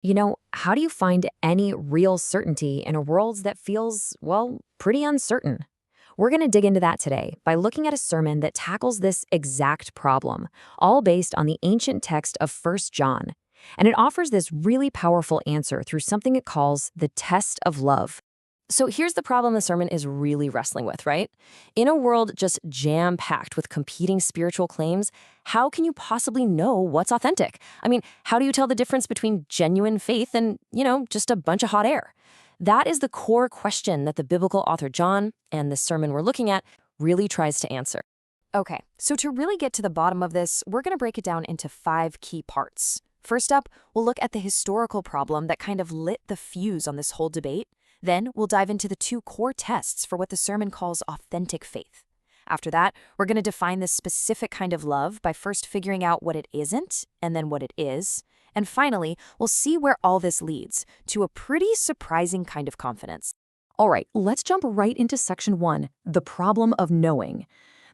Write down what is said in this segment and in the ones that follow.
How do you find any real certainty in a world that feels, well, pretty uncertain? We're going to dig into that today by looking at a sermon that tackles this exact problem, all based on the ancient text of First John. And it offers this really powerful answer through something it calls the test of love. So here's the problem the sermon is really wrestling with, right? In a world just jam-packed with competing spiritual claims, how can you possibly know what's authentic? I mean, how do you tell the difference between genuine faith and, just a bunch of hot air? That is the core question that the biblical author John, and the sermon we're looking at, really tries to answer. Okay, so to really get to the bottom of this, we're going to break it down into 5 key parts. First up, we'll look at the historical problem that kind of lit the fuse on this whole debate. Then we'll dive into the 2 core tests for what the sermon calls authentic faith. After that, we're going to define this specific kind of love by first figuring out what it isn't and then what it is. And finally, we'll see where all this leads to a pretty surprising kind of confidence. All right, let's jump right into section 1, the problem of knowing.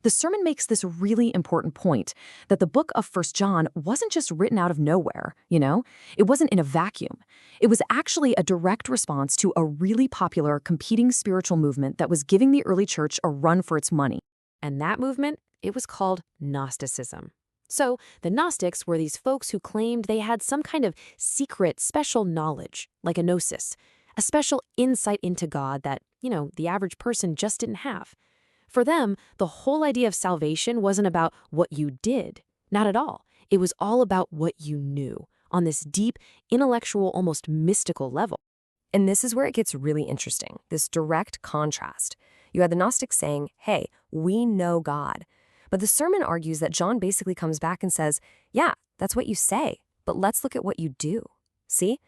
The sermon makes this really important point that the book of First John wasn't just written out of nowhere, It wasn't in a vacuum. It was actually a direct response to a really popular competing spiritual movement that was giving the early church a run for its money. And that movement, it was called Gnosticism. So the Gnostics were these folks who claimed they had some kind of secret, special knowledge, like a gnosis, a special insight into God that, the average person just didn't have. For them, the whole idea of salvation wasn't about what you did. Not at all. It was all about what you knew, on this deep, intellectual, almost mystical level. And this is where it gets really interesting, this direct contrast. You had the Gnostics saying, hey, we know God. But the sermon argues that John basically comes back and says, yeah, that's what you say, but let's look at what you do. See?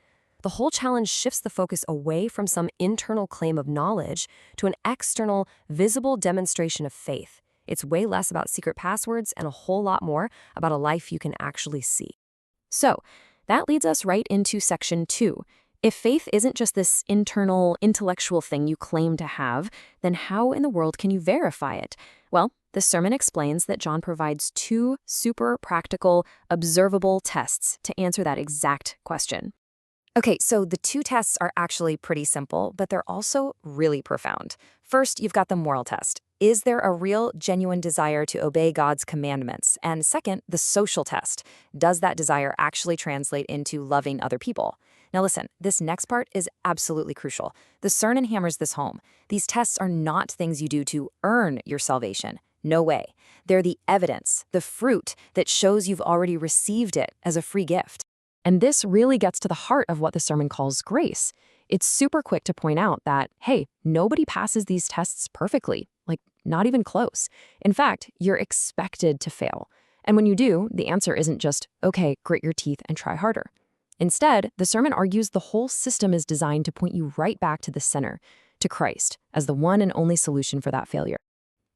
The whole challenge shifts the focus away from some internal claim of knowledge to an external, visible demonstration of faith. It's way less about secret passwords and a whole lot more about a life you can actually see. So, that leads us right into section 2. If faith isn't just this internal, intellectual thing you claim to have, then how in the world can you verify it? Well, the sermon explains that John provides 2 super practical, observable tests to answer that exact question. Okay, so the 2 tests are actually pretty simple, but they're also really profound. First, you've got the moral test. Is there a real, genuine desire to obey God's commandments? And second, the social test. Does that desire actually translate into loving other people? Now listen, this next part is absolutely crucial. The sermon hammers this home. These tests are not things you do to earn your salvation. No way. They're the evidence, the fruit that shows you've already received it as a free gift. And this really gets to the heart of what the sermon calls grace. It's super quick to point out that, hey, nobody passes these tests perfectly, like not even close. In fact, you're expected to fail. And when you do, the answer isn't just, okay, grit your teeth and try harder. Instead, the sermon argues the whole system is designed to point you right back to the center, to Christ, as the one and only solution for that failure.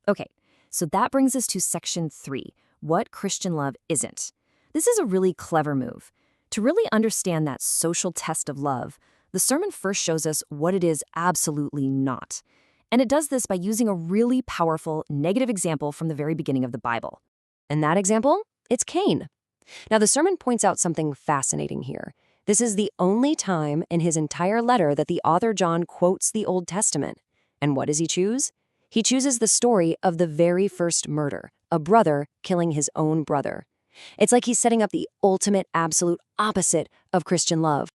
Okay, so that brings us to section 3, what Christian love isn't. This is a really clever move. To really understand that social test of love, the sermon first shows us what it is absolutely not. And it does this by using a really powerful negative example from the very beginning of the Bible. And that example? It's Cain. Now, the sermon points out something fascinating here. This is the only time in his entire letter that the author John quotes the Old Testament. And what does he choose? He chooses the story of the very first murder, a brother killing his own brother. It's like he's setting up the ultimate, absolute opposite of Christian love.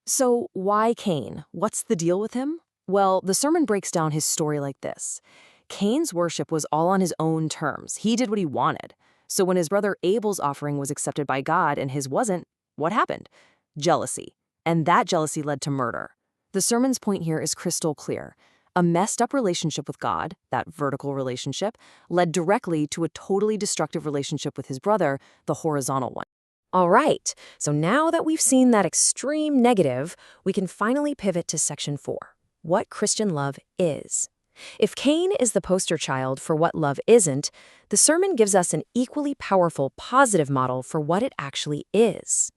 So why Cain? What's the deal with him? Well, the sermon breaks down his story like this. Cain's worship was all on his own terms. He did what he wanted. So when his brother Abel's offering was accepted by God and his wasn't, what happened? Jealousy. And that jealousy led to murder. The sermon's point here is crystal clear. A messed up relationship with God, that vertical relationship, led directly to a totally destructive relationship with his brother, the horizontal one. All right, so now that we've seen that extreme negative, we can finally pivot to section 4, what Christian love is. If Cain is the poster child for what love isn't, the sermon gives us an equally powerful positive model for what it actually is.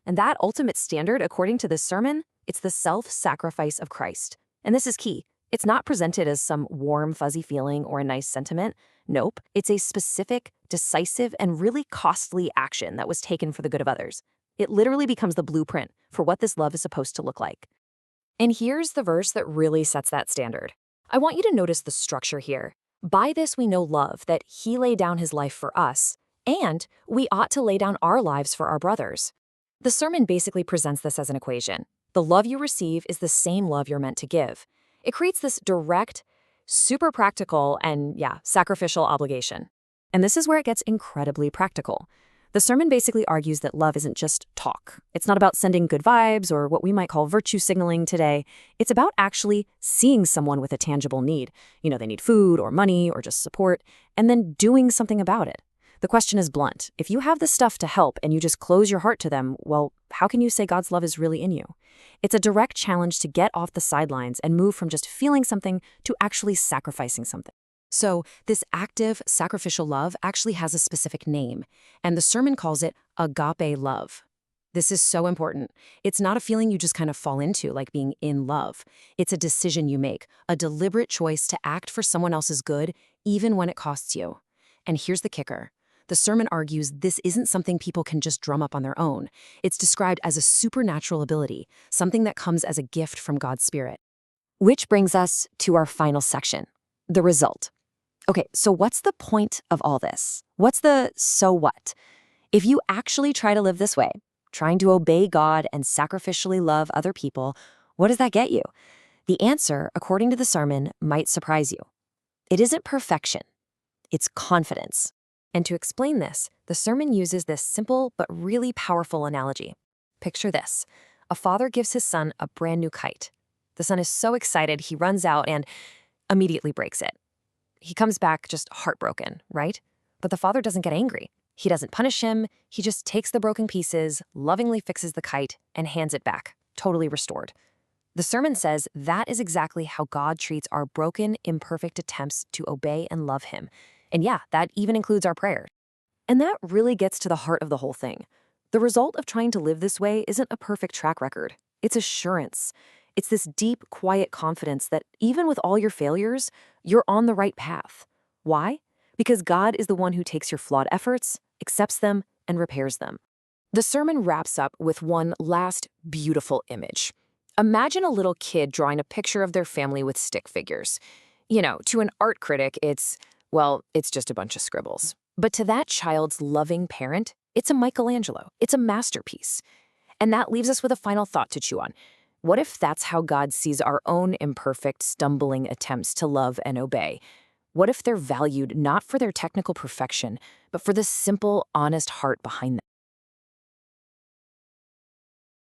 And that ultimate standard, according to this sermon, it's the self-sacrifice of Christ. And this is key. It's not presented as some warm, fuzzy feeling or a nice sentiment. Nope, it's a specific, decisive, and really costly action that was taken for the good of others. It literally becomes the blueprint for what this love is supposed to look like. And here's the verse that really sets that standard. I want you to notice the structure here. By this we know love, that he laid down his life for us, and we ought to lay down our lives for our brothers. The sermon basically presents this as an equation. The love you receive is the same love you're meant to give. It creates this direct, super practical, and sacrificial obligation. And this is where it gets incredibly practical. The sermon basically argues that love isn't just talk. It's not about sending good vibes or what we might call virtue signaling today. It's about actually seeing someone with a tangible need. They need food or money or just support, and then doing something about it. The question is blunt. If you have the stuff to help and you just close your heart to them, well, how can you say God's love is really in you? It's a direct challenge to get off the sidelines and move from just feeling something to actually sacrificing something. So this active, sacrificial love actually has a specific name, and the sermon calls it agape love. This is so important. It's not a feeling you just kind of fall into, like being in love. It's a decision you make, a deliberate choice to act for someone else's good, even when it costs you. And here's the kicker. The sermon argues this isn't something people can just drum up on their own. It's described as a supernatural ability, something that comes as a gift from God's Spirit. Which brings us to our final section, the result. Okay, so what's the point of all this? What's the so what? If you actually try to live this way, trying to obey God and sacrificially love other people, what does that get you? The answer, according to the sermon, might surprise you. It isn't perfection. It's confidence. And to explain this, the sermon uses this simple but really powerful analogy. Picture this. A father gives his son a brand new kite. The son is so excited he runs out and immediately breaks it. He comes back just heartbroken, right? But the father doesn't get angry. He doesn't punish him. He just takes the broken pieces, lovingly fixes the kite, and hands it back, totally restored. The sermon says that is exactly how God treats our broken, imperfect attempts to obey and love him. And that even includes our prayers. And that really gets to the heart of the whole thing. The result of trying to live this way isn't a perfect track record. It's assurance. It's this deep, quiet confidence that even with all your failures, you're on the right path. Why? Because God is the one who takes your flawed efforts, accepts them, and repairs them. The sermon wraps up with one last beautiful image. Imagine a little kid drawing a picture of their family with stick figures. To an art critic, it's just a bunch of scribbles. But to that child's loving parent, it's a Michelangelo. It's a masterpiece. And that leaves us with a final thought to chew on. What if that's how God sees our own imperfect, stumbling attempts to love and obey? What if they're valued not for their technical perfection, but for the simple, honest heart behind them?